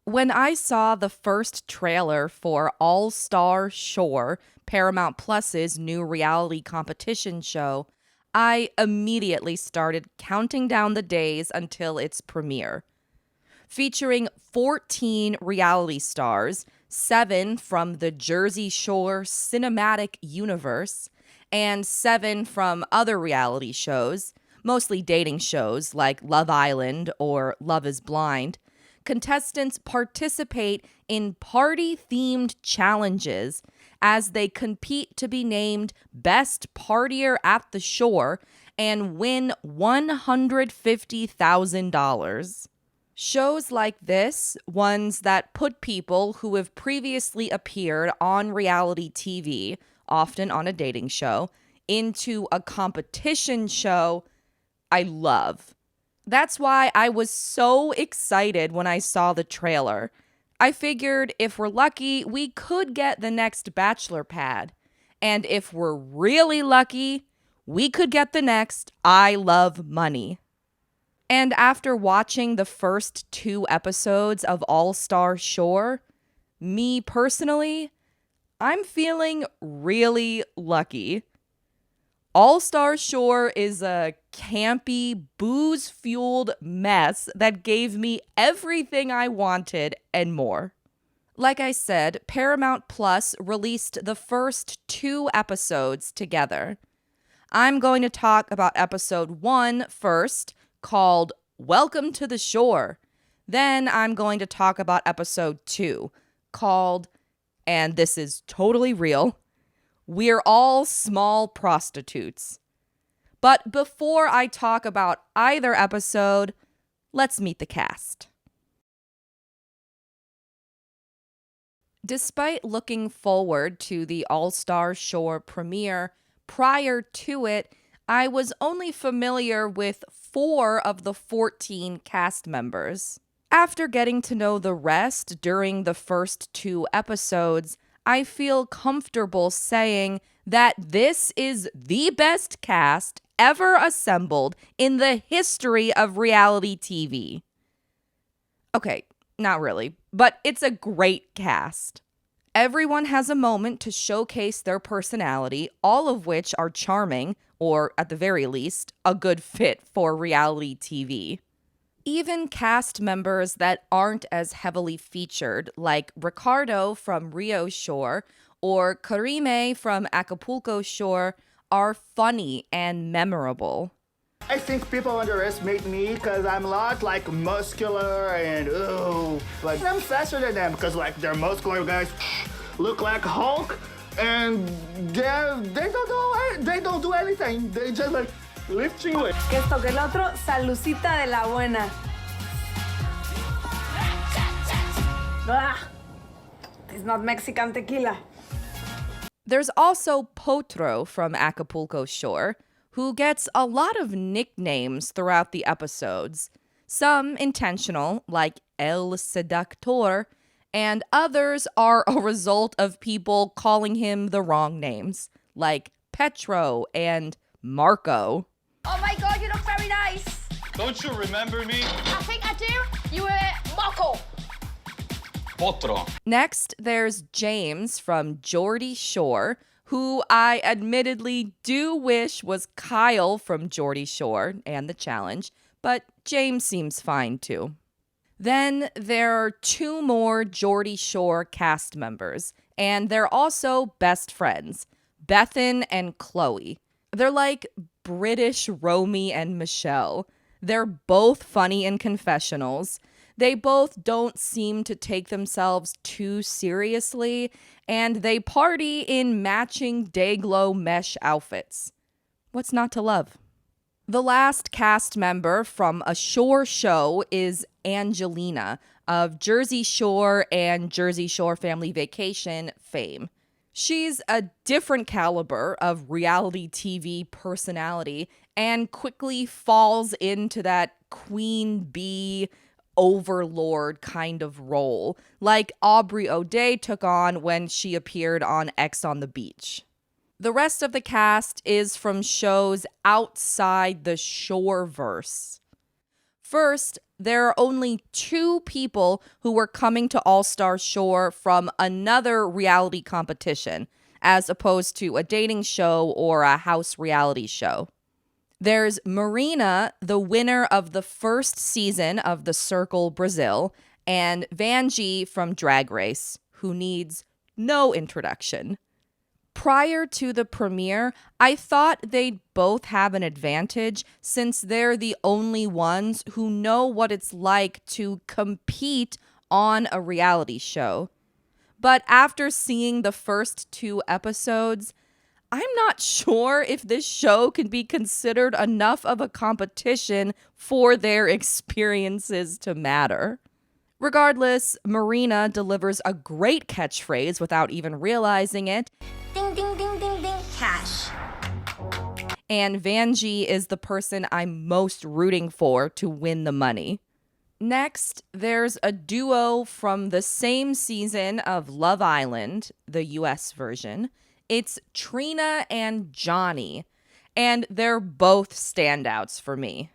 When I saw the first trailer for All Star Shore, Paramount Plus's new reality competition show, I immediately started counting down the days until its premiere. Featuring 14 reality stars, 7 from the Jersey Shore cinematic universe, and 7 from other reality shows, mostly dating shows like Love Island or Love is Blind, contestants participate in party-themed challenges as they compete to be named Best Partier at the Shore and win $150,000. Shows like this, ones that put people who have previously appeared on reality TV, often on a dating show, into a competition show, I love. That's why I was so excited when I saw the trailer. I figured if we're lucky, we could get the next Bachelor pad. And if we're really lucky, we could get the next I Love Money. And after watching the first 2 episodes of All Star Shore, me personally, I'm feeling really lucky. All Star Shore is a campy, booze-fueled mess that gave me everything I wanted and more. Like I said, Paramount Plus released the first 2 episodes together. I'm going to talk about episode 1 first, called Welcome to the Shore. Then I'm going to talk about episode 2, called, and this is totally real, We're All Small Prostitutes. But before I talk about either episode, let's meet the cast. Despite looking forward to the All Star Shore premiere, prior to it, I was only familiar with 4 of the 14 cast members. After getting to know the rest during the first 2 episodes, I feel comfortable saying that this is the best cast ever assembled in the history of reality TV. Okay, not really, but it's a great cast. Everyone has a moment to showcase their personality, all of which are charming, or at the very least, a good fit for reality TV. Even cast members that aren't as heavily featured, like Ricardo from Rio Shore or Karime from Acapulco Shore, are funny and memorable. I think people underestimate me because I'm a lot like muscular and like I'm faster than them because like they're muscular guys look like Hulk and they don't do anything. They just like lifting weights. Que esto que el otro, salucita de la buena. It's not Mexican tequila. There's also Potro from Acapulco Shore, who gets a lot of nicknames throughout the episodes, some intentional, like El Seductor, and others are a result of people calling him the wrong names, like Petro and Marco. Oh my god, you look very nice! Don't you remember me? I think I do. You were Marco. Potro. Next, there's James from Geordie Shore, who I admittedly do wish was Kyle from Geordie Shore and The Challenge, but James seems fine too. Then there are 2 more Geordie Shore cast members, and they're also best friends, Bethan and Chloe. They're like British Romy and Michelle. They're both funny in confessionals. They both don't seem to take themselves too seriously, and they party in matching day-glow mesh outfits. What's not to love? The last cast member from a Shore show is Angelina of Jersey Shore and Jersey Shore Family Vacation fame. She's a different caliber of reality TV personality and quickly falls into that queen bee overlord kind of role, like Aubrey O'Day took on when she appeared on X on the Beach. The rest of the cast is from shows outside the Shoreverse. First, there are only 2 people who were coming to All-Star Shore from another reality competition, as opposed to a dating show or a house reality show. There's Marina, the winner of the first season of The Circle Brazil, and Vanjie from Drag Race, who needs no introduction. Prior to the premiere, I thought they'd both have an advantage since they're the only ones who know what it's like to compete on a reality show. But after seeing the first 2 episodes, I'm not sure if this show can be considered enough of a competition for their experiences to matter. Regardless, Marina delivers a great catchphrase without even realizing it. Ding, ding, ding, ding, ding. Cash. And Vanjie is the person I'm most rooting for to win the money. Next, there's a duo from the same season of Love Island, the US version. It's Trina and Johnny, and they're both standouts for me.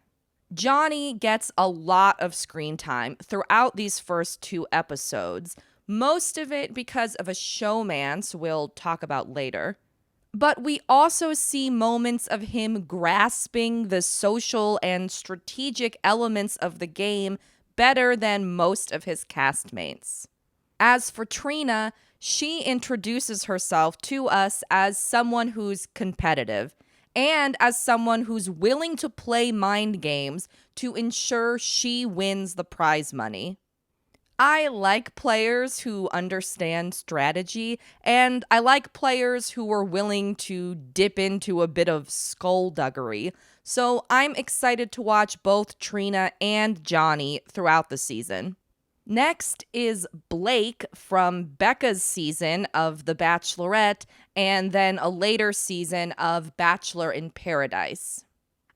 Johnny gets a lot of screen time throughout these first 2 episodes, most of it because of a showmance we'll talk about later. But we also see moments of him grasping the social and strategic elements of the game better than most of his castmates. As for Trina, she introduces herself to us as someone who's competitive and as someone who's willing to play mind games to ensure she wins the prize money. I like players who understand strategy, and I like players who are willing to dip into a bit of skullduggery, so I'm excited to watch both Trina and Johnny throughout the season. Next is Blake from Becca's season of The Bachelorette and then a later season of Bachelor in Paradise.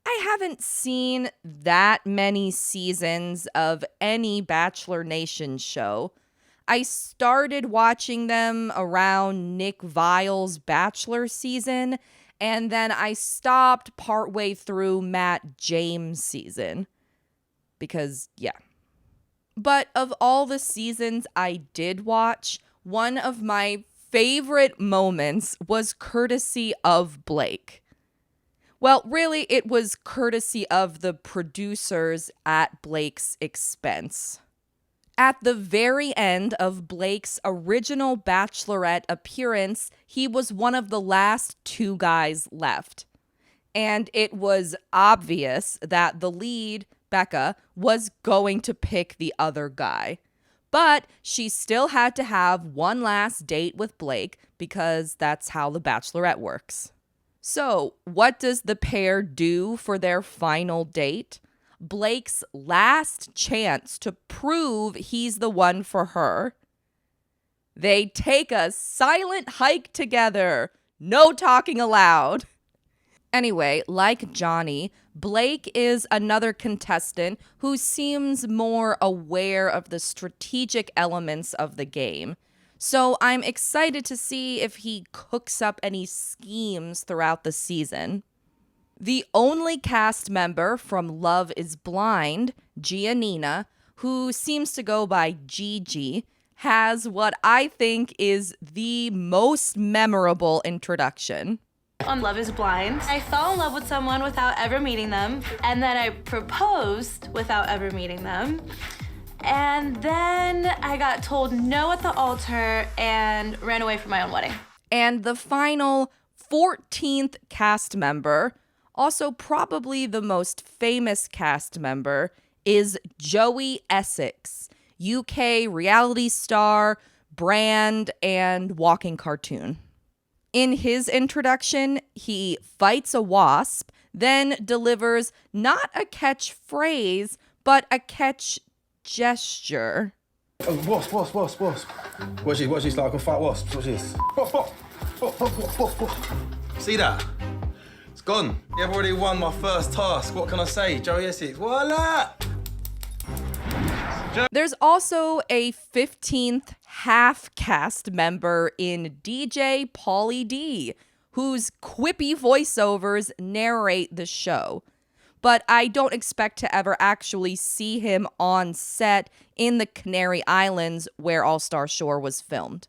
I haven't seen that many seasons of any Bachelor Nation show. I started watching them around Nick Vile's Bachelor season, and then I stopped partway through Matt James' season. Because, yeah. But of all the seasons I did watch, one of my favorite moments was courtesy of Blake. Well, really, it was courtesy of the producers at Blake's expense. At the very end of Blake's original Bachelorette appearance, he was one of the last 2 guys left. And it was obvious that the lead, Becca, was going to pick the other guy. But she still had to have one last date with Blake because that's how the Bachelorette works. So, what does the pair do for their final date? Blake's last chance to prove he's the one for her. They take a silent hike together. No talking aloud. Anyway, like Johnny, Blake is another contestant who seems more aware of the strategic elements of the game. So I'm excited to see if he cooks up any schemes throughout the season. The only cast member from Love is Blind, Giannina, who seems to go by Gigi, has what I think is the most memorable introduction. On Love is Blind, I fell in love with someone without ever meeting them, and then I proposed without ever meeting them. And then I got told no at the altar and ran away from my own wedding. And the final 14th cast member, also probably the most famous cast member, is Joey Essex, UK reality star, brand, and walking cartoon. In his introduction, he fights a wasp, then delivers not a catchphrase, but a catch gesture. Oh, wasp. Watch this, like I can fight wasps. Watch this. See that? It's gone. You've already won my first task. What can I say? Joey Essex. Voila! There's also a 15th half cast member in DJ Pauly D, whose quippy voiceovers narrate the show. but I don't expect to ever actually see him on set in the Canary Islands where All Star Shore was filmed.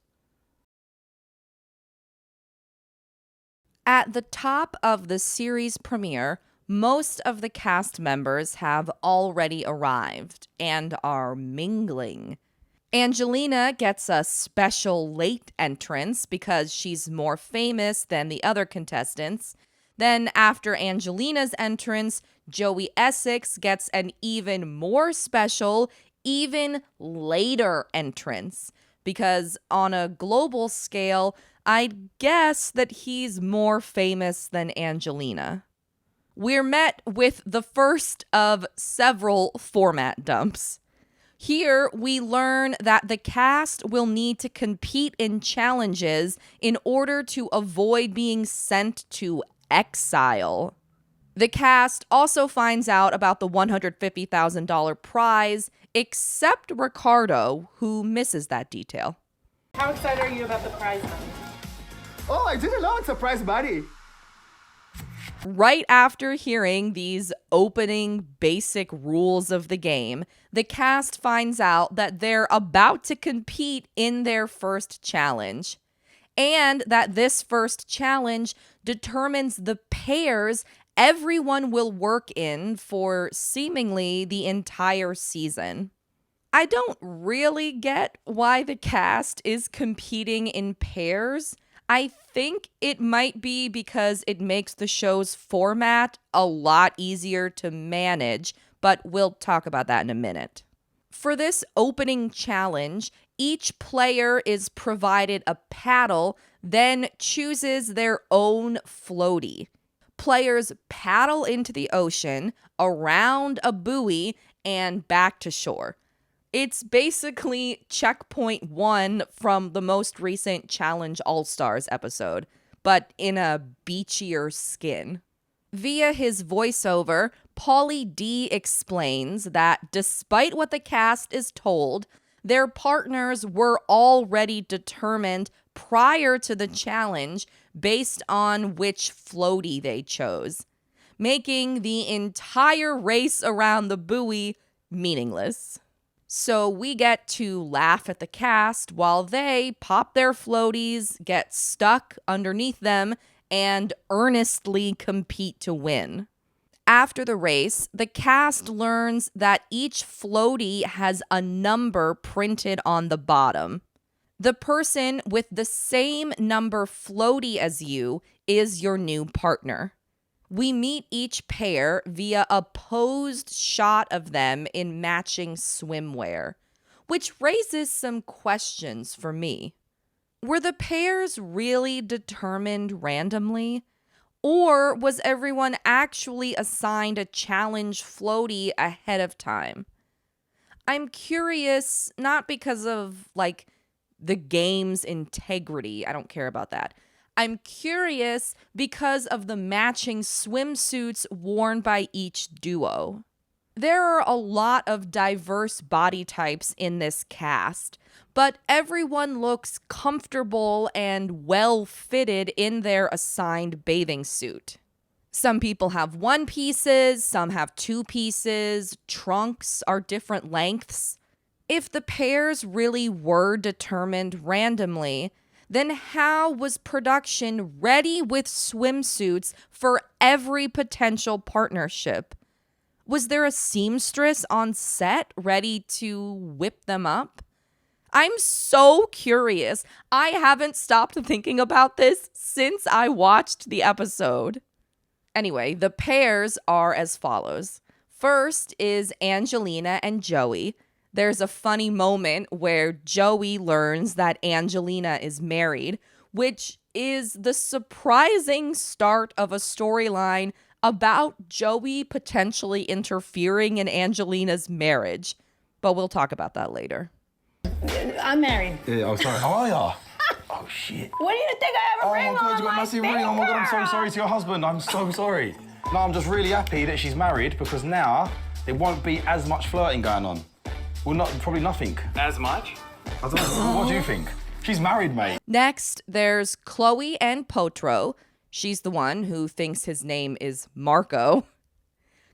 At the top of the series premiere, most of the cast members have already arrived and are mingling. Angelina gets a special late entrance because she's more famous than the other contestants. Then after Angelina's entrance, Joey Essex gets an even more special, even later entrance. Because on a global scale, I'd guess that he's more famous than Angelina. We're met with the first of several format dumps. Here, we learn that the cast will need to compete in challenges in order to avoid being sent to exile. The cast also finds out about the $150,000 prize, except Ricardo, who misses that detail. How excited are you about the prize money? Oh, I didn't know it's a prize money. Right after hearing these opening basic rules of the game, the cast finds out that they're about to compete in their first challenge, and that this first challenge determines the pairs everyone will work in for seemingly the entire season. I don't really get why the cast is competing in pairs. I think it might be because it makes the show's format a lot easier to manage, but we'll talk about that in a minute. For this opening challenge, each player is provided a paddle, then chooses their own floaty. Players paddle into the ocean, around a buoy, and back to shore. It's basically checkpoint 1 from the most recent Challenge All-Stars episode, but in a beachier skin. Via his voiceover, Pauly D explains that despite what the cast is told, their partners were already determined prior to the challenge based on which floaty they chose, making the entire race around the buoy meaningless. So we get to laugh at the cast while they pop their floaties, get stuck underneath them, and earnestly compete to win. After the race, the cast learns that each floaty has a number printed on the bottom. The person with the same number floaty as you is your new partner. We meet each pair via a posed shot of them in matching swimwear, which raises some questions for me. Were the pairs really determined randomly? Or was everyone actually assigned a challenge floaty ahead of time? I'm curious, not because of, the game's integrity. I don't care about that. I'm curious because of the matching swimsuits worn by each duo. There are a lot of diverse body types in this cast, but everyone looks comfortable and well fitted in their assigned bathing suit. Some people have one pieces, some have two pieces, trunks are different lengths. If the pairs really were determined randomly, then how was production ready with swimsuits for every potential partnership? Was there a seamstress on set ready to whip them up? I'm so curious. I haven't stopped thinking about this since I watched the episode. Anyway, the pairs are as follows. First is Angelina and Joey. There's a funny moment where Joey learns that Angelina is married, which is the surprising start of a storyline about Joey potentially interfering in Angelina's marriage. But we'll talk about that later. I'm married. Yeah, oh, sorry. How are ya? Oh, shit. What do you think I have a ring Oh, my God, on you got a massive ring. Oh, my God, I'm so sorry to your husband. I'm so sorry. No, I'm just really happy that she's married because now there won't be as much flirting going on. Well, probably nothing. As much? I don't know. What do you think? She's married, mate. Next, there's Chloe and Potro. She's the one who thinks his name is Marco.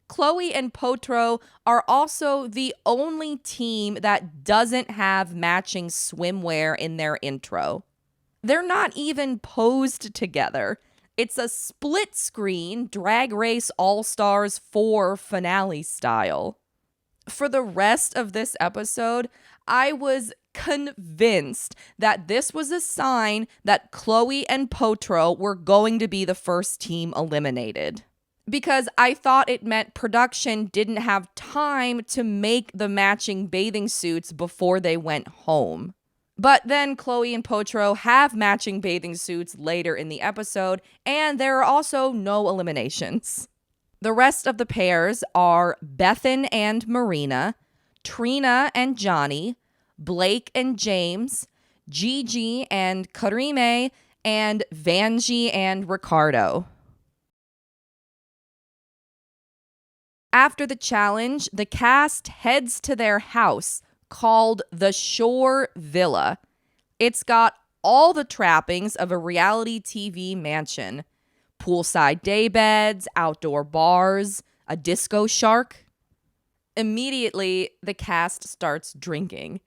Chloe and Potro are also the only team that doesn't have matching swimwear in their intro. They're not even posed together. It's a split screen Drag Race All-Stars 4 finale style. For the rest of this episode, I was convinced that this was a sign that Chloe and Potro were going to be the first team eliminated. Because I thought it meant production didn't have time to make the matching bathing suits before they went home. But then Chloe and Potro have matching bathing suits later in the episode, and there are also no eliminations. The rest of the pairs are Bethan and Marina, Trina and Johnny, Blake and James, Gigi and Karime, and Vanjie and Ricardo. After the challenge, the cast heads to their house called the Shore Villa. It's got all the trappings of a reality TV mansion. Poolside daybeds, outdoor bars, a disco shark. Immediately, the cast starts drinking.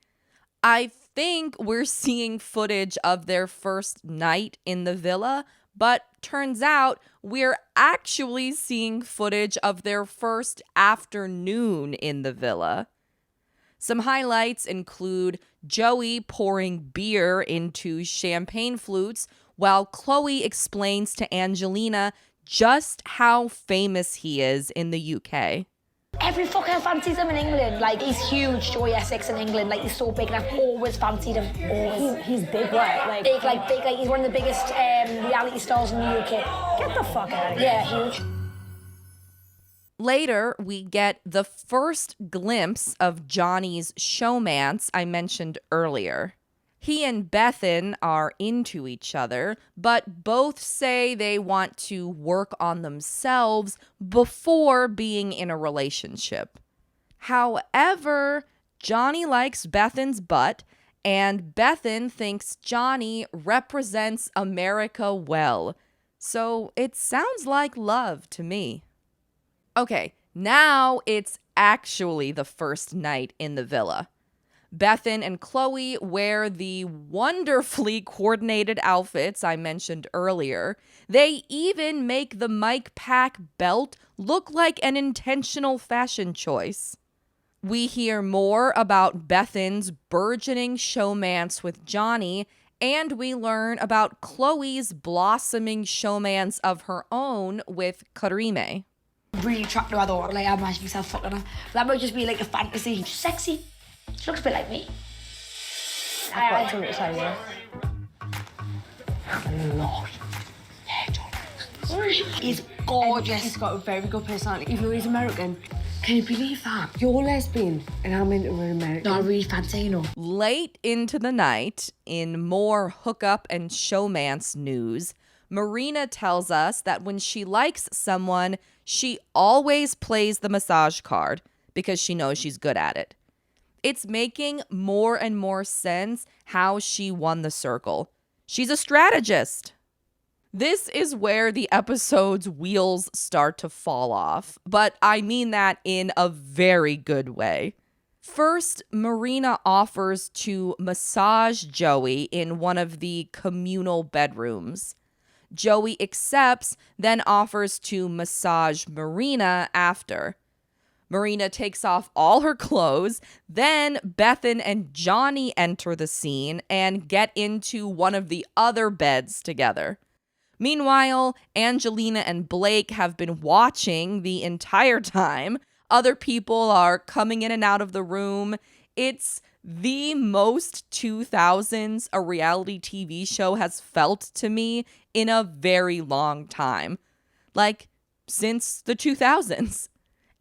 I think we're seeing footage of their first night in the villa, but turns out we're actually seeing footage of their first afternoon in the villa. Some highlights include Joey pouring beer into champagne flutes while Chloe explains to Angelina just how famous he is in the UK. Every fucker fancies him in England. Like, he's huge, Joey Essex in England. Like, he's so big, and I've always fancied him. Always. He's big, right? Like, Big, like, he's one of the biggest reality stars in the UK. get the fuck out of here. Yeah, huge. Later, we get the first glimpse of Johnny's showmance I mentioned earlier. He and Bethan are into each other, but both say they want to work on themselves before being in a relationship. However, Johnny likes Bethan's butt, and Bethan thinks Johnny represents America well. So it sounds like love to me. Okay, now it's actually the first night in the villa. Bethan and Chloe wear the wonderfully coordinated outfits I mentioned earlier. They even make the Mike Pack belt look like an intentional fashion choice. We hear more about Bethan's burgeoning showmance with Johnny, and we learn about Chloe's blossoming showmance of her own with Karime. Really attractive, I thought. Like, I imagine myself fucking her. That might just be like a fantasy. She's sexy. She looks a bit like me. I've got something to tell you. A lot. Yeah, John. He's gorgeous. He's got a very good personality, even though he's American. Can you believe that? You're lesbian and I'm into an American. No, I really fancy, you know. Late into the night, in more hookup and showmance news, Marina tells us that when she likes someone, she always plays the massage card because she knows she's good at it. It's making more and more sense how she won the circle. She's a strategist. This is where the episode's wheels start to fall off, but I mean that in a very good way. First, Marina offers to massage Joey in one of the communal bedrooms. Joey accepts, then offers to massage Marina after. Marina takes off all her clothes, then Bethan and Johnny enter the scene and get into one of the other beds together. Meanwhile, Angelina and Blake have been watching the entire time. Other people are coming in and out of the room. It's the most 2000s a reality TV show has felt to me in a very long time. Like, since the 2000s.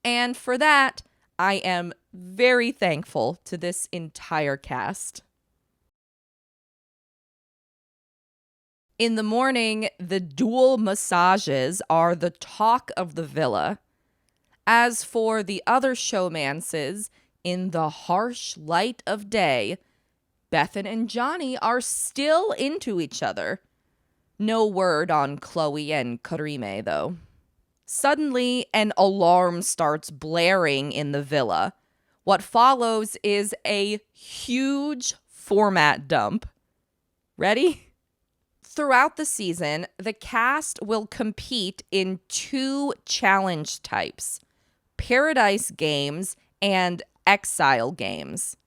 And for that, I am very thankful to this entire cast. In the morning, the dual massages are the talk of the villa. As for the other showmances, in the harsh light of day, Bethan and Johnny are still into each other. No word on Chloe and Karime, though. Suddenly, an alarm starts blaring in the villa. What follows is a huge format dump. Ready? Throughout the season, the cast will compete in 2 challenge types: Paradise Games and Exile Games.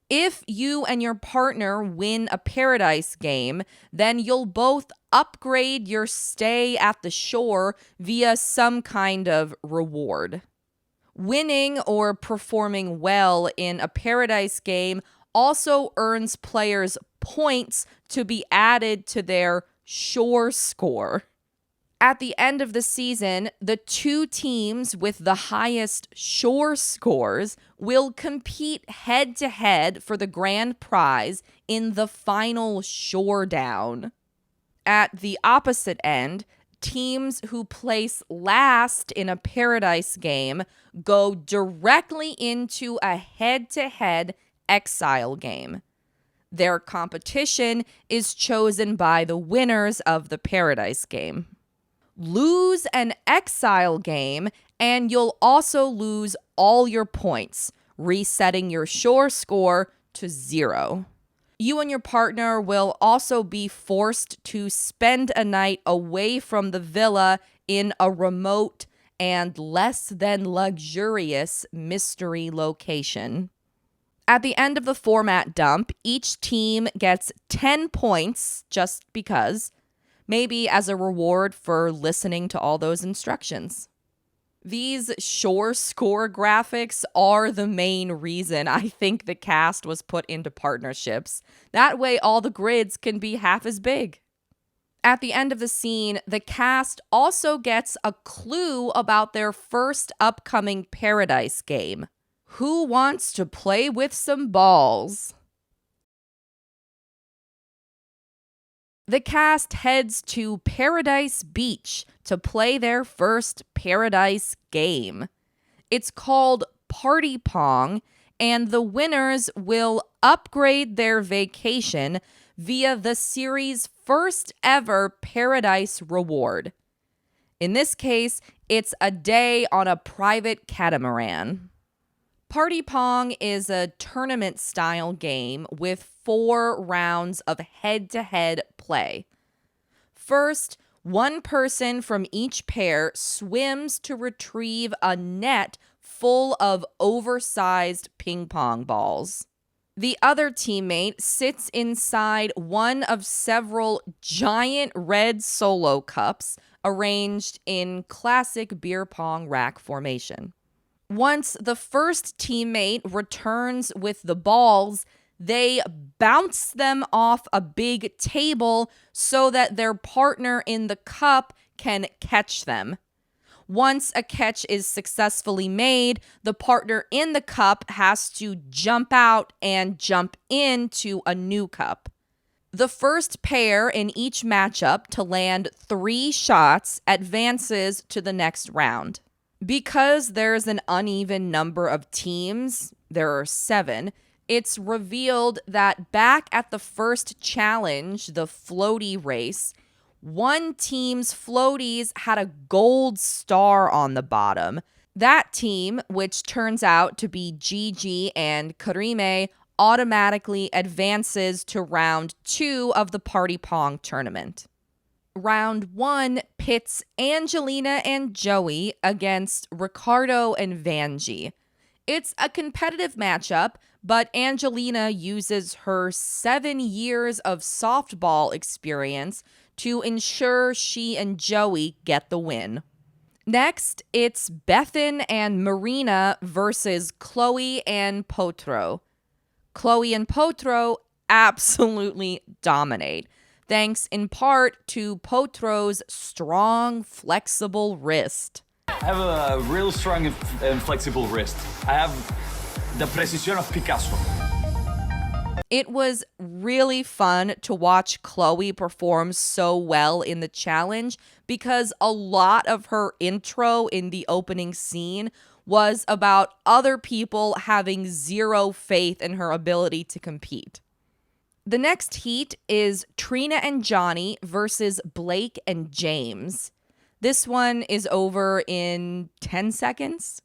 If you and your partner win a Paradise Game, then you'll both upgrade your stay at the shore via some kind of reward. Winning or performing well in a Paradise Game also earns players points to be added to their shore score. At the end of the season, the 2 teams with the highest shore scores will compete head-to-head for the grand prize in the final showdown. At the opposite end, teams who place last in a Paradise Game go directly into a head-to-head Exile Game. Their competition is chosen by the winners of the Paradise Game. Lose an Exile Game, and you'll also lose all your points, resetting your shore score to 0. You and your partner will also be forced to spend a night away from the villa in a remote and less than luxurious mystery location. At the end of the format dump, each team gets 10 points just because, maybe as a reward for listening to all those instructions. These shore score graphics are the main reason I think the cast was put into partnerships. That way all the grids can be half as big. At the end of the scene, the cast also gets a clue about their first upcoming Paradise Game. Who wants to play with some balls? The cast heads to Paradise Beach to play their first Paradise Game. It's called Party Pong, and the winners will upgrade their vacation via the series' first ever Paradise reward. In this case, it's a day on a private catamaran. Party Pong is a tournament-style game with 4 rounds of head-to-head play. First, one person from each pair swims to retrieve a net full of oversized ping pong balls. The other teammate sits inside one of several giant red solo cups arranged in classic beer pong rack formation. Once the first teammate returns with the balls, they bounce them off a big table so that their partner in the cup can catch them. Once a catch is successfully made, the partner in the cup has to jump out and jump into a new cup. The first pair in each matchup to land 3 shots advances to the next round. Because there's an uneven number of teams, there are 7, it's revealed that back at the first challenge, the floaty race, one team's floaties had a gold star on the bottom. That team, which turns out to be Gigi and Karime, automatically advances to round 2 of the Party Pong tournament. Round 1 pits Angelina and Joey against Ricardo and Vanjie. It's a competitive matchup, but Angelina uses her 7 years of softball experience to ensure she and Joey get the win. Next, it's Bethan and Marina versus Chloe and Potro. Chloe and Potro absolutely dominate, thanks in part to Potro's strong, flexible wrist. I have a real strong and flexible wrist. I have the precision of Picasso. It was really fun to watch Chloe perform so well in the challenge because a lot of her intro in the opening scene was about other people having zero faith in her ability to compete. The next heat is Trina and Johnny versus Blake and James. This one is over in 10 seconds.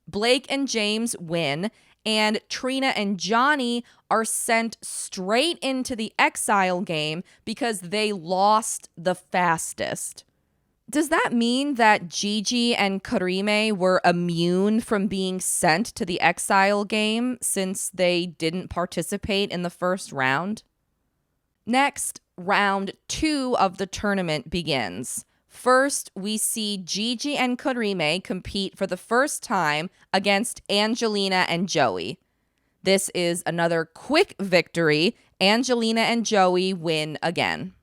Blake and James win, and Trina and Johnny are sent straight into the Exile game because they lost the fastest. Does that mean that Gigi and Karime were immune from being sent to the Exile game since they didn't participate in the first round? Next, round 2 of the tournament begins. First, we see Gigi and Karime compete for the first time against Angelina and Joey. This is another quick victory. Angelina and Joey win again.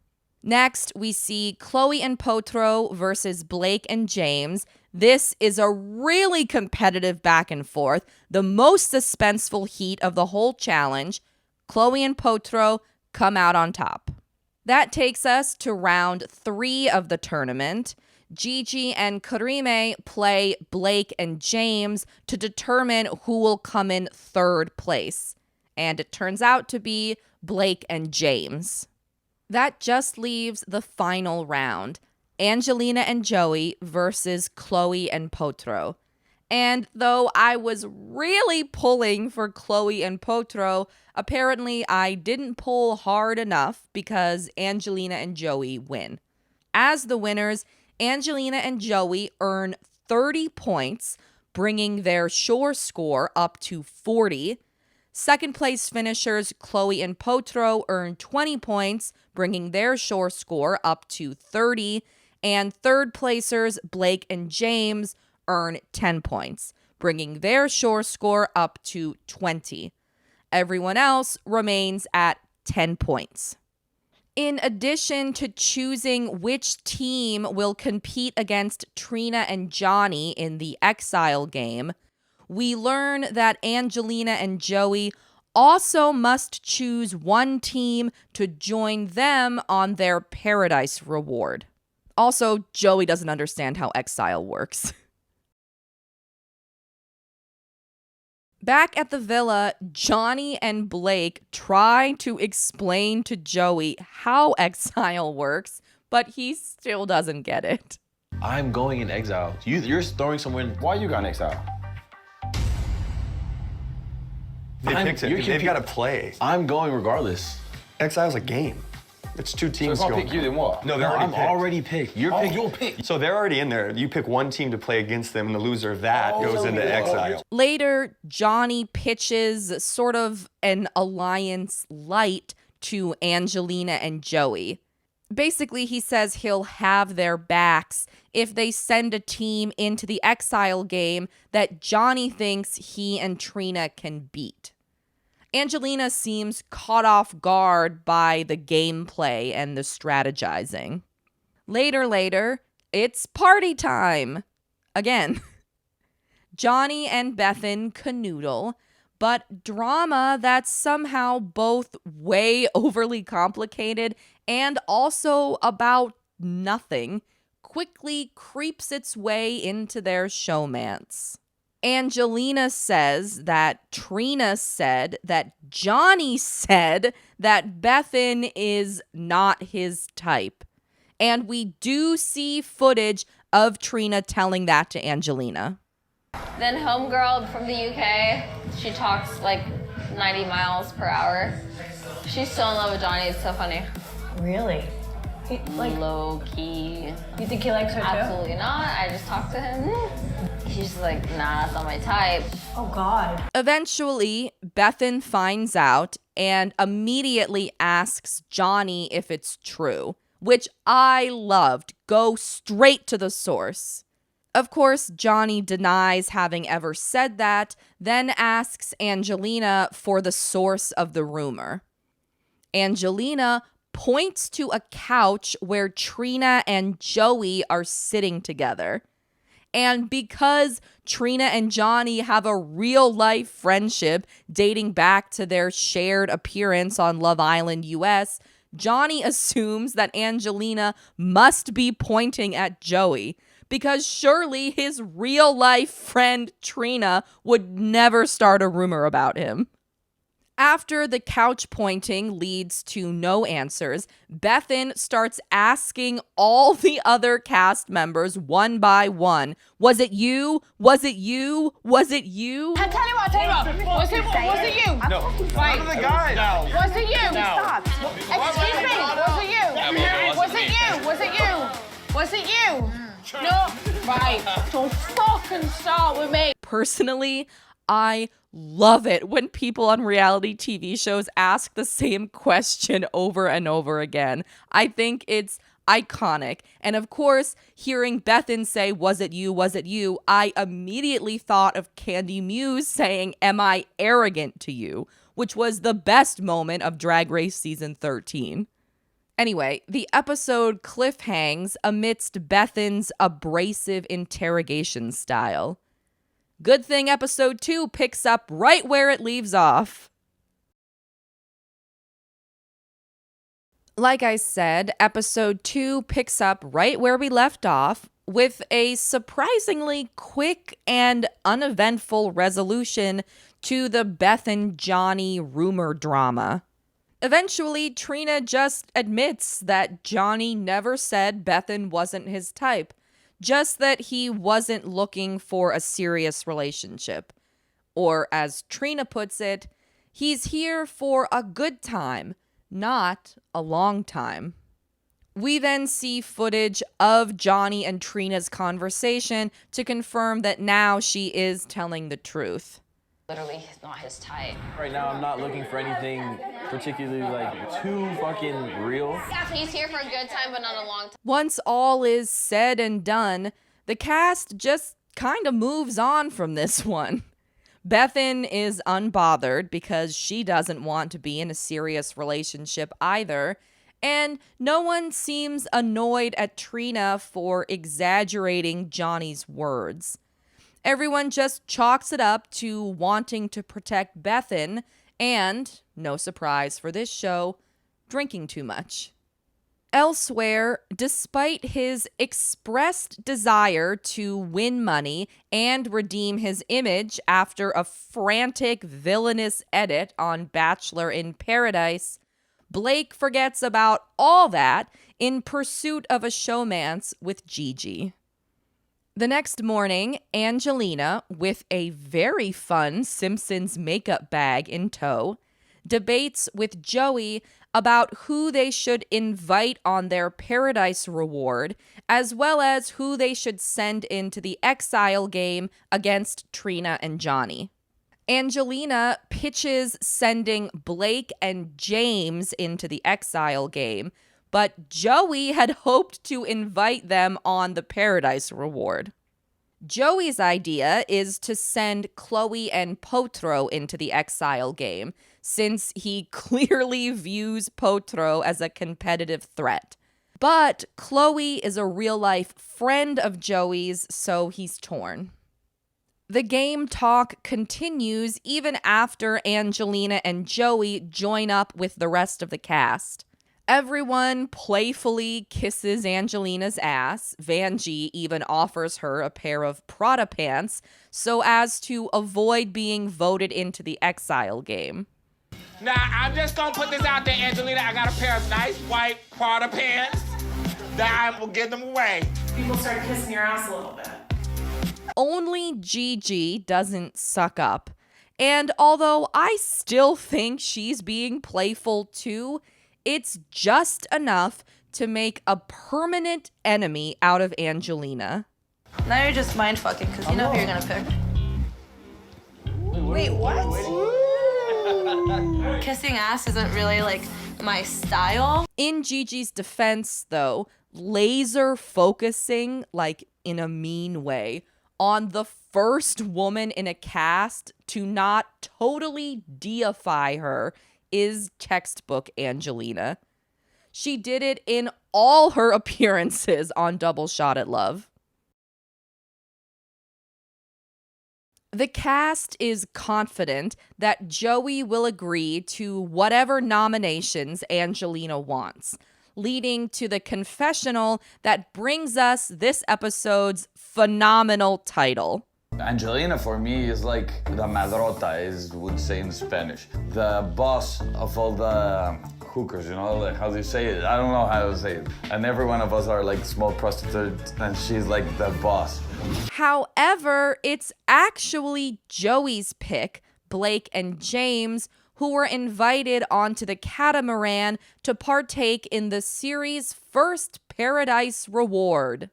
Next, we see Chloe and Potro versus Blake and James. This is a really competitive back and forth, the most suspenseful heat of the whole challenge. Chloe and Potro come out on top. That takes us to round 3 of the tournament. Gigi and Karime play Blake and James to determine who will come in third place. And it turns out to be Blake and James. That just leaves the final round, Angelina and Joey versus Chloe and Potro. And though I was really pulling for Chloe and Potro, apparently I didn't pull hard enough because Angelina and Joey win. As the winners, Angelina and Joey earn 30 points, bringing their shore score up to 40. Second place finishers Chloe and Potro earn 20 points, bringing their shore score up to 30. And third placers Blake and James earn 10 points, bringing their shore score up to 20. Everyone else remains at 10 points. In addition to choosing which team will compete against Trina and Johnny in the Exile game, we learn that Angelina and Joey also must choose one team to join them on their Paradise reward. Also, Joey doesn't understand how Exile works. Back at the villa, Johnny and Blake try to explain to Joey how Exile works, but he still doesn't get it. I'm going in exile. You're throwing someone. Why are you going exile? They picked it. They've got to play. I'm going regardless. Exile's a game. It's 2 So teams if I going. pick you, then what? No, they're I'm already already picked. picked. You're picked. So they're already in there. You pick one team to play against them, and the loser of that goes into exile. Later, Johnny pitches sort of an alliance light to Angelina and Joey. Basically, he says he'll have their backs if they send a team into the Exile game that Johnny thinks he and Trina can beat. Angelina seems caught off guard by the gameplay and the strategizing. Later, it's party time. Again. Johnny and Bethan canoodle, but drama that's somehow both way overly complicated and also about nothing quickly creeps its way into their showmance. Angelina says that Trina said that Johnny said that Bethan is not his type. And we do see footage of Trina telling that to Angelina. Then homegirl from the UK, she talks like 90 miles per hour. She's so in love with Johnny, it's so funny. Really? Like low key. You think he likes her too? Absolutely not. I just talked to him. He's like, nah, that's not my type. Oh, God. Eventually, Bethan finds out and immediately asks Johnny if it's true, which I loved. Go straight to the source. Of course, Johnny denies having ever said that, then asks Angelina for the source of the rumor. Angelina points to a couch where Trina and Joey are sitting together. And because Trina and Johnny have a real-life friendship dating back to their shared appearance on Love Island US, Johnny assumes that Angelina must be pointing at Joey, because surely his real-life friend Trina would never start a rumor about him. After the couch pointing leads to no answers, Bethan starts asking all the other cast members one by one, was it you? Was it you? Was it you? I tell you what. Was it you? No. Right. None of the guys. No. Was it you? Stop. Excuse me. Was it you? Was it you? Was it you? Was it you? No. Right. Don't fucking start with me. Personally, I love it when people on reality TV shows ask the same question over and over again. I think it's iconic. And of course, hearing Bethan say, was it you, I immediately thought of Candy Muse saying, am I arrogant to you? Which was the best moment of Drag Race season 13. Anyway, the episode cliffhangs amidst Bethan's abrasive interrogation style. Good thing episode 2 picks up right where it leaves off. Like I said, episode 2 picks up right where we left off with a surprisingly quick and uneventful resolution to the Beth and Johnny rumor drama. Eventually, Trina just admits that Johnny never said Bethan wasn't his type. Just that he wasn't looking for a serious relationship. Or, as Trina puts it, he's here for a good time, not a long time. We then see footage of Johnny and Trina's conversation to confirm that now she is telling the truth. Literally not his type. Right now, I'm not looking for anything particularly like too fucking real. He's here for a good time, but not a long time. Once all is said and done, the cast just kind of moves on from this one. Bethan is unbothered because she doesn't want to be in a serious relationship either, and no one seems annoyed at Trina for exaggerating Johnny's words. Everyone just chalks it up to wanting to protect Bethan and, no surprise for this show, drinking too much. Elsewhere, despite his expressed desire to win money and redeem his image after a frantic, villainous edit on Bachelor in Paradise, Blake forgets about all that in pursuit of a showmance with Gigi. The next morning, Angelina, with a very fun Simpsons makeup bag in tow, debates with Joey about who they should invite on their Paradise reward, as well as who they should send into the Exile Game against Trina and Johnny. Angelina pitches sending Blake and James into the Exile Game, but Joey had hoped to invite them on the Paradise reward. Joey's idea is to send Chloe and Potro into the Exile Game, since he clearly views Potro as a competitive threat. But Chloe is a real-life friend of Joey's, so he's torn. The game talk continues even after Angelina and Joey join up with the rest of the cast. Everyone playfully kisses Angelina's ass. Vanjie even offers her a pair of Prada pants so as to avoid being voted into the Exile Game. Now, I'm just gonna put this out there, Angelina. I got a pair of nice white Prada pants that I will give them away. People start kissing your ass a little bit. Only Gigi doesn't suck up. And although I still think she's being playful too, it's just enough to make a permanent enemy out of Angelina. Now you're just mind fucking because you know who you're gonna pick. Wait, what? Kissing ass isn't really like my style. In Gigi's defense, though, laser focusing, like in a mean way, on the first woman in a cast to not totally deify her is textbook Angelina. She did it in all her appearances on Double Shot at Love. The cast is confident that Joey will agree to whatever nominations Angelina wants, leading to the confessional that brings us this episode's phenomenal title. Angelina for me is like the madrota, is would say in Spanish. The boss of all the hookers, you know, like how do you say it? I don't know how to say it. And every one of us are like small prostitutes, and she's like the boss. However, it's actually Joey's pick, Blake and James, who were invited onto the catamaran to partake in the series' first Paradise Reward.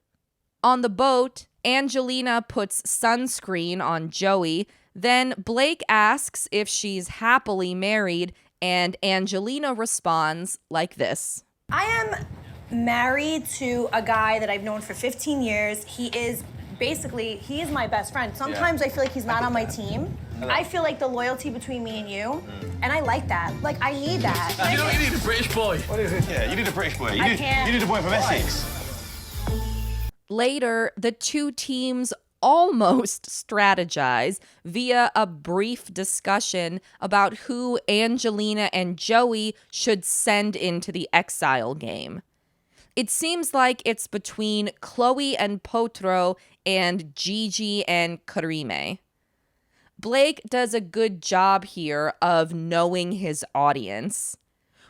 On the boat, Angelina puts sunscreen on Joey, then Blake asks if she's happily married, and Angelina responds like this. I am married to a guy that I've known for 15 years. He is my best friend. Sometimes I feel like he's not on my team. I feel like the loyalty between me and you, and I like that. Like, I need that. You know, you need a British boy. What is it? Yeah, you need a British boy. You need a boy from Essex. Later, the two teams almost strategize via a brief discussion about who Angelina and Joey should send into the Exile Game. It seems like it's between Chloe and Potro and Gigi and Karime. Blake does a good job here of knowing his audience.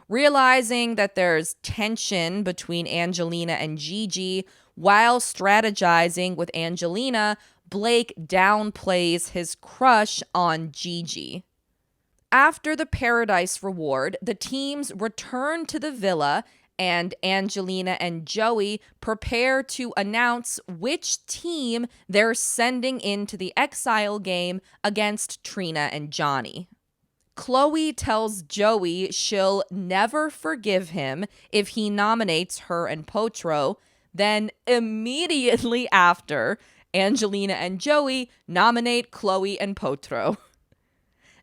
Realizing that there's tension between Angelina and Gigi, while strategizing with Angelina, Blake downplays his crush on Gigi. After the Paradise Reward, the teams return to the villa, and Angelina and Joey prepare to announce which team they're sending into the Exile Game against Trina and Johnny. Chloe tells Joey she'll never forgive him if he nominates her and Potro. Then immediately after, Angelina and Joey nominate Chloe and Potro.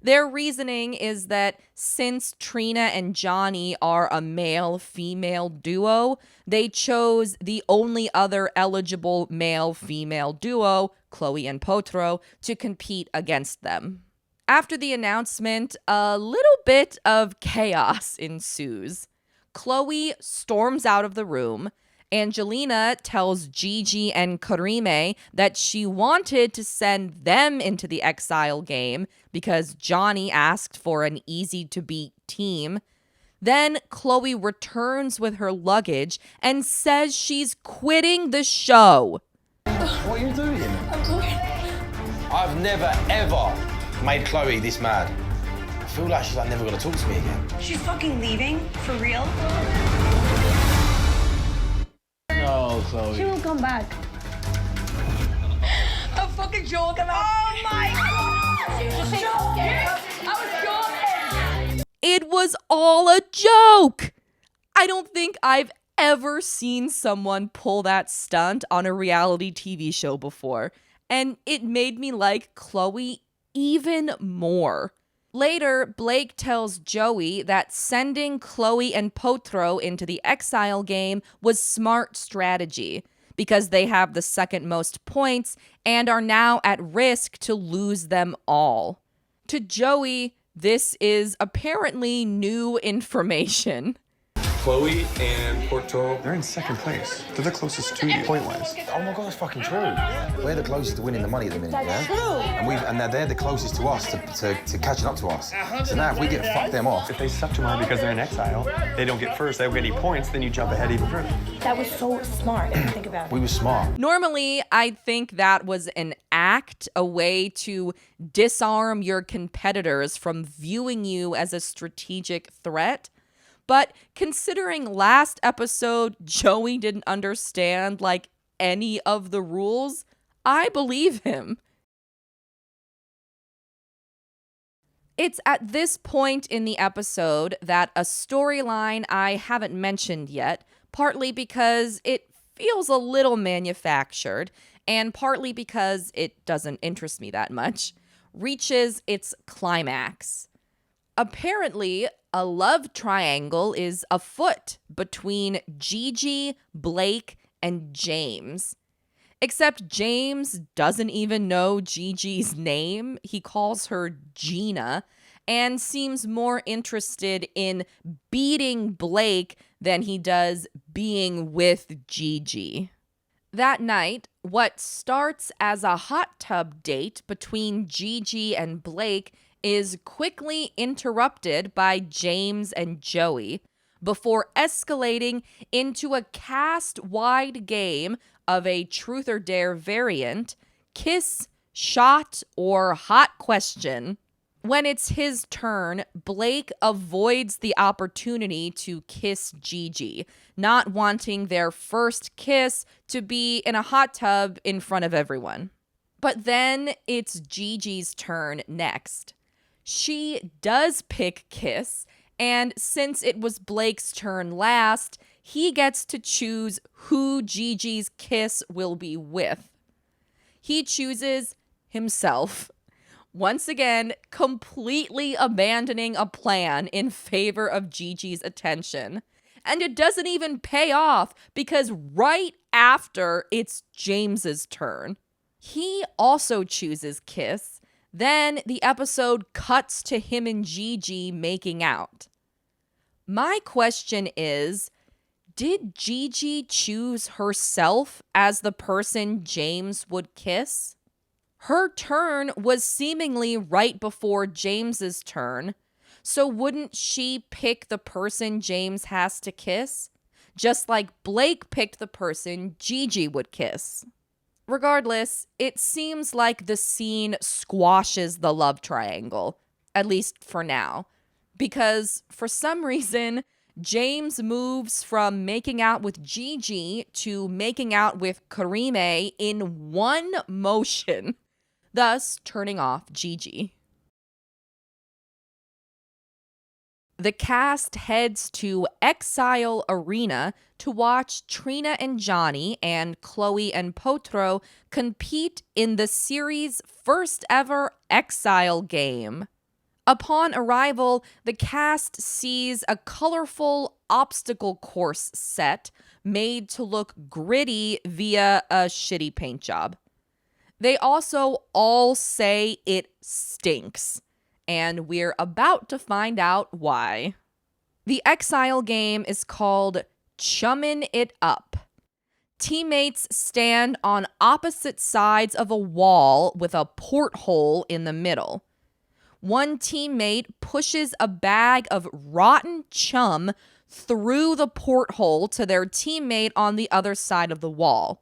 Their reasoning is that since Trina and Johnny are a male-female duo, they chose the only other eligible male-female duo, Chloe and Potro, to compete against them. After the announcement, a little bit of chaos ensues. Chloe storms out of the room. Angelina tells Gigi and Karime that she wanted to send them into the Exile Game because Johnny asked for an easy-to-beat team. Then Chloe returns with her luggage and says she's quitting the show. What are you doing? I've never, ever made Chloe this mad. I feel like she's never gonna talk to me again. She's fucking leaving? For real? No, Chloe. She will come back. I'm fucking joking. Oh my God! I was joking. It was all a joke. I don't think I've ever seen someone pull that stunt on a reality TV show before, and it made me like Chloe even more. Later, Blake tells Joey that sending Chloe and Potro into the Exile Game was smart strategy because they have the second most points and are now at risk to lose them all. To Joey, this is apparently new information. Chloe and Porto. They're in second place. They're the closest to you, point-wise. Oh my God, that's fucking true. We're the closest to winning the money at the minute, That's yeah? true. And they're the closest to us, to catching up to us. So now if we get fucked them off. If they suck tomorrow because they're in exile, they don't get first, they don't get any points, then you jump ahead even further. That was so smart, if you think about it. We were smart. Normally, I'd think that was an act, a way to disarm your competitors from viewing you as a strategic threat. But considering last episode, Joey didn't understand, like, any of the rules, I believe him. It's at this point in the episode that a storyline I haven't mentioned yet, partly because it feels a little manufactured, and partly because it doesn't interest me that much, reaches its climax. Apparently, a love triangle is afoot between Gigi, Blake, and James. Except James doesn't even know Gigi's name. He calls her Gina and seems more interested in beating Blake than he does being with Gigi. That night, what starts as a hot tub date between Gigi and Blake is quickly interrupted by James and Joey before escalating into a cast-wide game of a truth or dare variant, kiss, shot, or hot question. When it's his turn, Blake avoids the opportunity to kiss Gigi, not wanting their first kiss to be in a hot tub in front of everyone. But then it's Gigi's turn next. She does pick kiss, and since it was Blake's turn last, he gets to choose who Gigi's kiss will be with. He chooses himself. Once again, completely abandoning a plan in favor of Gigi's attention. And it doesn't even pay off because right after it's James's turn, he also chooses kiss. Then the episode cuts to him and Gigi making out. My question is, did Gigi choose herself as the person James would kiss? Her turn was seemingly right before James's turn, so wouldn't she pick the person James has to kiss? Just like Blake picked the person Gigi would kiss. Regardless, it seems like the scene squashes the love triangle, at least for now, because for some reason, James moves from making out with Gigi to making out with Karime in one motion, thus turning off Gigi. The cast heads to Exile Arena to watch Trina and Johnny and Chloe and Potro compete in the series' first ever Exile Game. Upon arrival, the cast sees a colorful obstacle course set made to look gritty via a shitty paint job. They also all say it stinks, and we're about to find out why. The Exile Game is called Chummin' It Up. Teammates stand on opposite sides of a wall with a porthole in the middle. One teammate pushes a bag of rotten chum through the porthole to their teammate on the other side of the wall.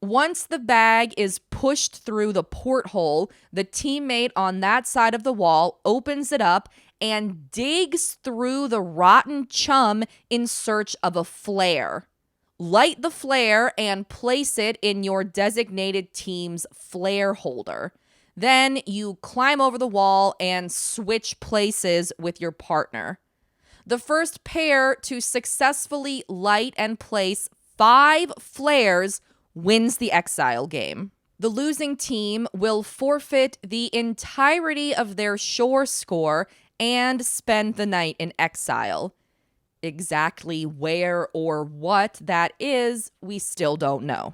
Once the bag is pushed through the porthole, the teammate on that side of the wall opens it up and digs through the rotten chum in search of a flare. Light the flare and place it in your designated team's flare holder. Then you climb over the wall and switch places with your partner. The first pair to successfully light and place 5 flares wins the Exile Game. The losing team will forfeit the entirety of their shore score and spend the night in exile. Exactly where or what that is, we still don't know.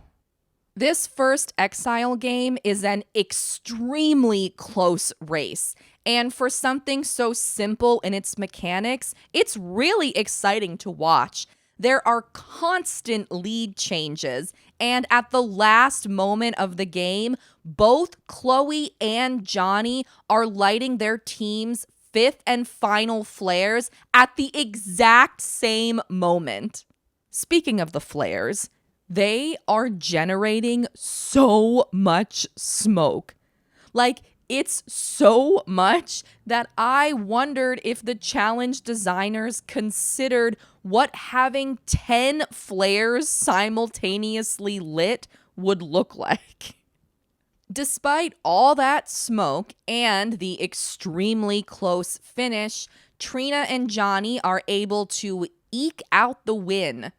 This first Exile Game is an extremely close race, and for something so simple in its mechanics, it's really exciting to watch. There are constant lead changes, and at the last moment of the game, both Chloe and Johnny are lighting their team's 5th and final flares at the exact same moment. Speaking of the flares, they are generating so much smoke. Like, it's so much that I wondered if the challenge designers considered what having 10 flares simultaneously lit would look like. Despite all that smoke and the extremely close finish, Trina and Johnny are able to eke out the win.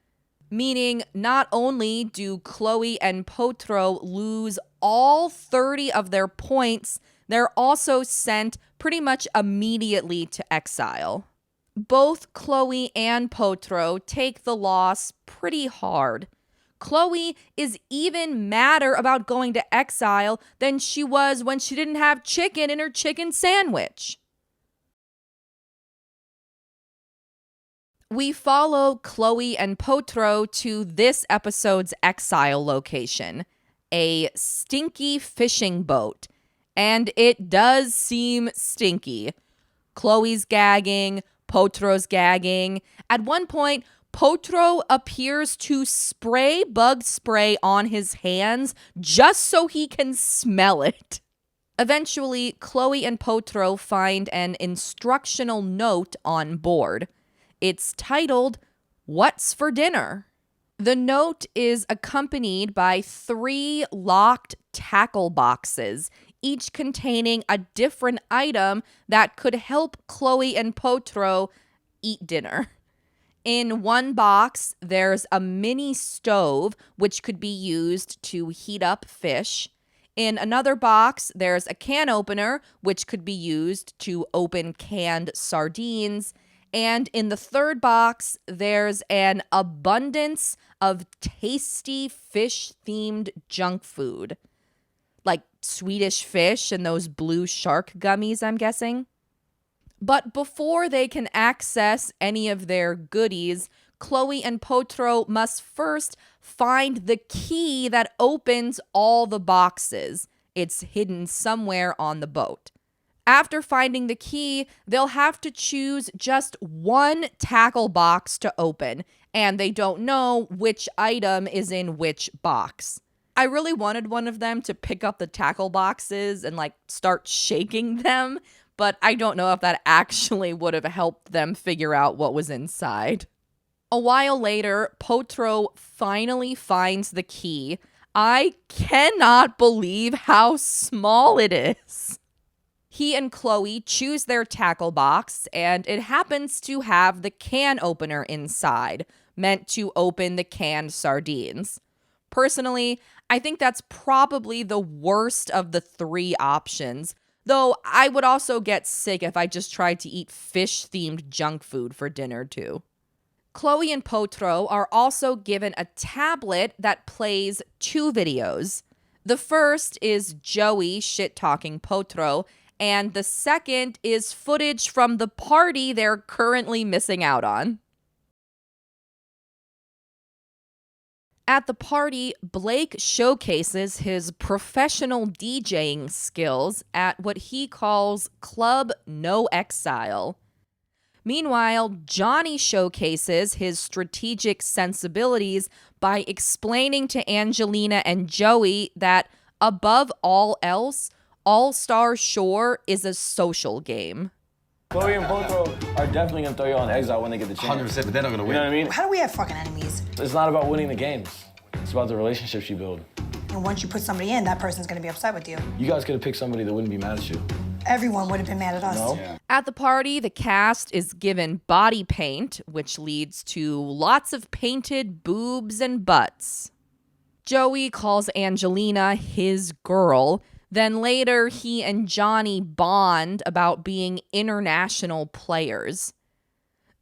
Meaning, not only do Chloe and Potro lose all 30 of their points, they're also sent pretty much immediately to exile. Both Chloe and Potro take the loss pretty hard. Chloe is even madder about going to exile than she was when she didn't have chicken in her chicken sandwich. We follow Chloe and Potro to this episode's Exile location, a stinky fishing boat. And it does seem stinky. Chloe's gagging, Potro's gagging. At one point, Potro appears to spray bug spray on his hands just so he can smell it. Eventually, Chloe and Potro find an instructional note on board. It's titled, "What's for Dinner?" The note is accompanied by 3 locked tackle boxes, each containing a different item that could help Chloe and Potro eat dinner. In one box, there's a mini stove, which could be used to heat up fish. In another box, there's a can opener, which could be used to open canned sardines. And in the third box, there's an abundance of tasty fish-themed junk food. Like Swedish fish and those blue shark gummies, I'm guessing. But before they can access any of their goodies, Chloe and Potro must first find the key that opens all the boxes. It's hidden somewhere on the boat. After finding the key, they'll have to choose just one tackle box to open, and they don't know which item is in which box. I really wanted one of them to pick up the tackle boxes and start shaking them, but I don't know if that actually would have helped them figure out what was inside. A while later, Potro finally finds the key. I cannot believe how small it is. He and Chloe choose their tackle box, and it happens to have the can opener inside, meant to open the canned sardines. Personally, I think that's probably the worst of the 3 options, though I would also get sick if I just tried to eat fish-themed junk food for dinner too. Chloe and Potro are also given a tablet that plays 2 videos. The first is Joey shit-talking Potro, and the second is footage from the party they're currently missing out on. At the party, Blake showcases his professional DJing skills at what he calls Club No Exile. Meanwhile, Johnny showcases his strategic sensibilities by explaining to Angelina and Joey that, above all else, All-Star Shore is a social game. Chloe and Potro are definitely going to throw you on Exile when they get the chance. 100%, but they're not going to win. You know what I mean? How do we have fucking enemies? It's not about winning the games. It's about the relationships you build. And once you put somebody in, that person's gonna be upset with you. You guys could have picked somebody that wouldn't be mad at you. Everyone would have been mad at us. No? Yeah. At the party, the cast is given body paint, which leads to lots of painted boobs and butts. Joey calls Angelina his girl. Then later, he and Johnny bond about being international players.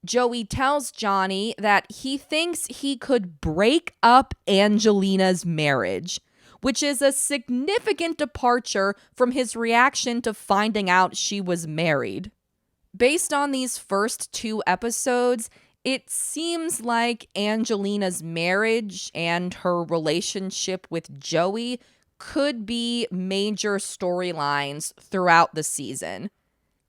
Joey tells Johnny that he thinks he could break up Angelina's marriage, which is a significant departure from his reaction to finding out she was married. Based on these first 2 episodes, it seems like Angelina's marriage and her relationship with Joey could be major storylines throughout the season.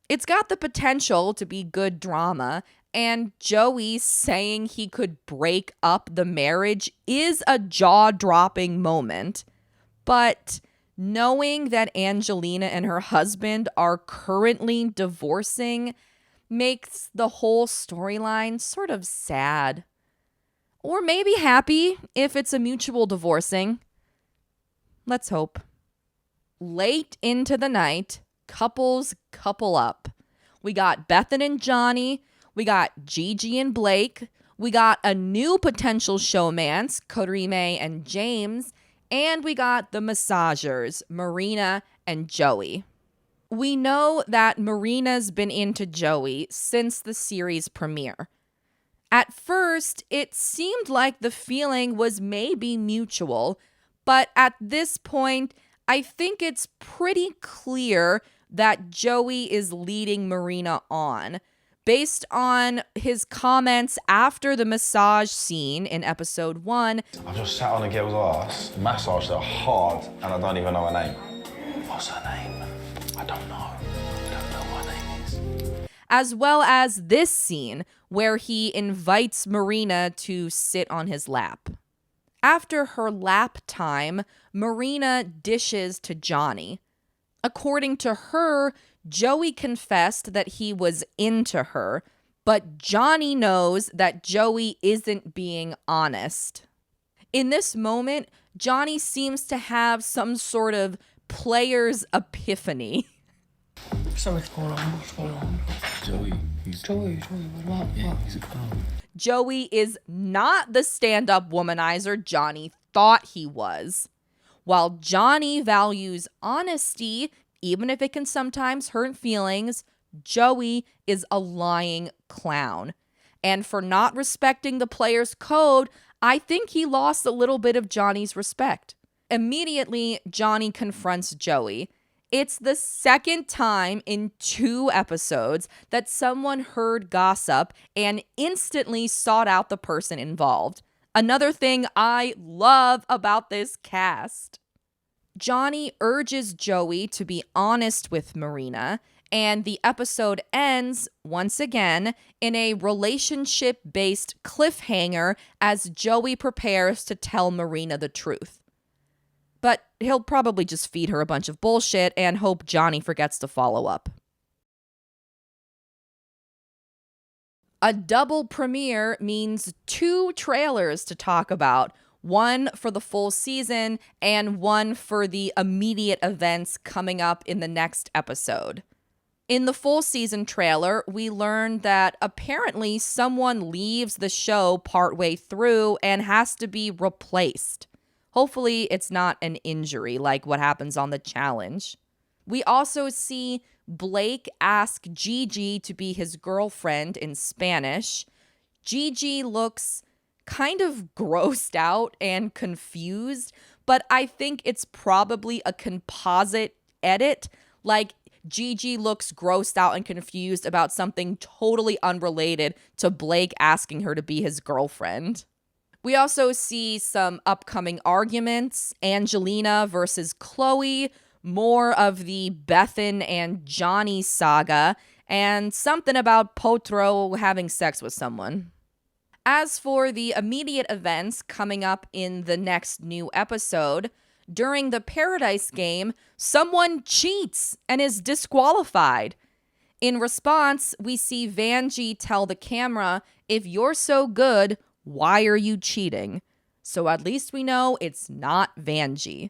It's got the potential to be good drama, and Joey saying he could break up the marriage is a jaw-dropping moment. But knowing that Angelina and her husband are currently divorcing makes the whole storyline sort of sad. Or maybe happy if it's a mutual divorcing. Let's hope. Late into the night, couples couple up. We got Bethan and Johnny. We got Gigi and Blake. We got a new potential showmance, Karime and James. And we got the massagers, Marina and Joey. We know that Marina's been into Joey since the series premiere. At first, it seemed like the feeling was maybe mutual, but at this point, I think it's pretty clear that Joey is leading Marina on, Based on his comments after the massage scene in episode 1, I've just sat on a girl's ass, massaged her hard, and I don't even know her name. What's her name? I don't know. I don't know what her name is. as well as this scene where he invites Marina to sit on his lap. After her lap time, Marina dishes to Johnny. According to her, Joey confessed that he was into her, but Johnny knows that Joey isn't being honest. In this moment, Johnny seems to have some sort of player's epiphany. So what's going on? What's going on? Joey, what about? Yeah, he's a clown. Joey is not the stand-up womanizer Johnny thought he was. While Johnny values honesty, even if it can sometimes hurt feelings, Joey is a lying clown. And for not respecting the player's code, I think he lost a little bit of Johnny's respect. Immediately, Johnny confronts Joey. It's the second time in 2 episodes that someone heard gossip and instantly sought out the person involved. Another thing I love about this cast. Johnny urges Joey to be honest with Marina, and the episode ends, once again, in a relationship-based cliffhanger as Joey prepares to tell Marina the truth. But he'll probably just feed her a bunch of bullshit and hope Johnny forgets to follow up. A double premiere means 2 trailers to talk about, one for the full season and one for the immediate events coming up in the next episode. In the full season trailer, we learned that apparently someone leaves the show partway through and has to be replaced. Hopefully it's not an injury like what happens on the challenge. We also see Blake ask Gigi to be his girlfriend in Spanish. Gigi looks kind of grossed out and confused, but I think it's probably a composite edit. Like, Gigi looks grossed out and confused about something totally unrelated to Blake asking her to be his girlfriend. We also see some upcoming arguments, Angelina versus Chloe, more of the Bethan and Johnny saga, and something about Potro having sex with someone. As for the immediate events coming up in the next new episode, during the Paradise Game, someone cheats and is disqualified. In response, we see Vanjie tell the camera, "If you're so good, why are you cheating?" So at least we know it's not Vanjie.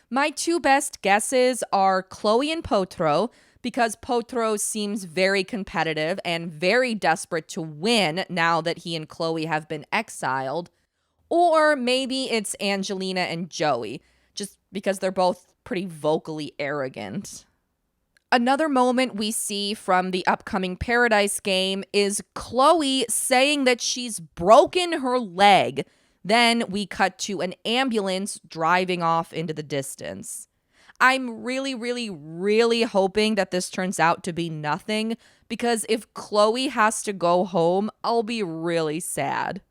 My 2 best guesses are Chloe and Potro, because Potro seems very competitive and very desperate to win now that he and Chloe have been exiled. Or maybe it's Angelina and Joey, just because they're both pretty vocally arrogant. Another moment we see from the upcoming Paradise Game is Chloe saying that she's broken her leg. Then we cut to an ambulance driving off into the distance. I'm really hoping that this turns out to be nothing, because if Chloe has to go home, I'll be really sad.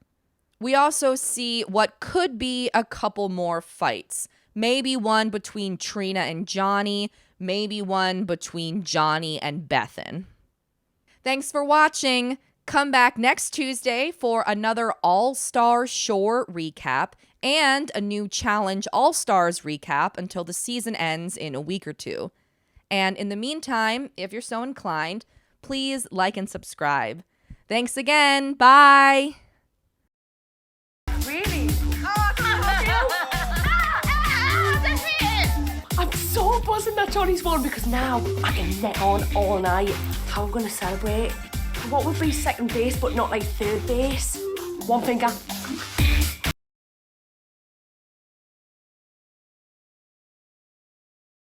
We also see what could be a couple more fights. Maybe one between Trina and Johnny, maybe one between Johnny and Bethan. Thanks for watching. Come back next Tuesday for another All-Star Shore recap and a new Challenge All-Stars recap until the season ends in a week or 2. And in the meantime, if you're so inclined, please like and subscribe. Thanks again. Bye. Really? Oh, I can't help you. I'm so buzzing that Johnny's won because now I can net on all night. How I'm gonna celebrate? What would be second base but not like third base? One finger.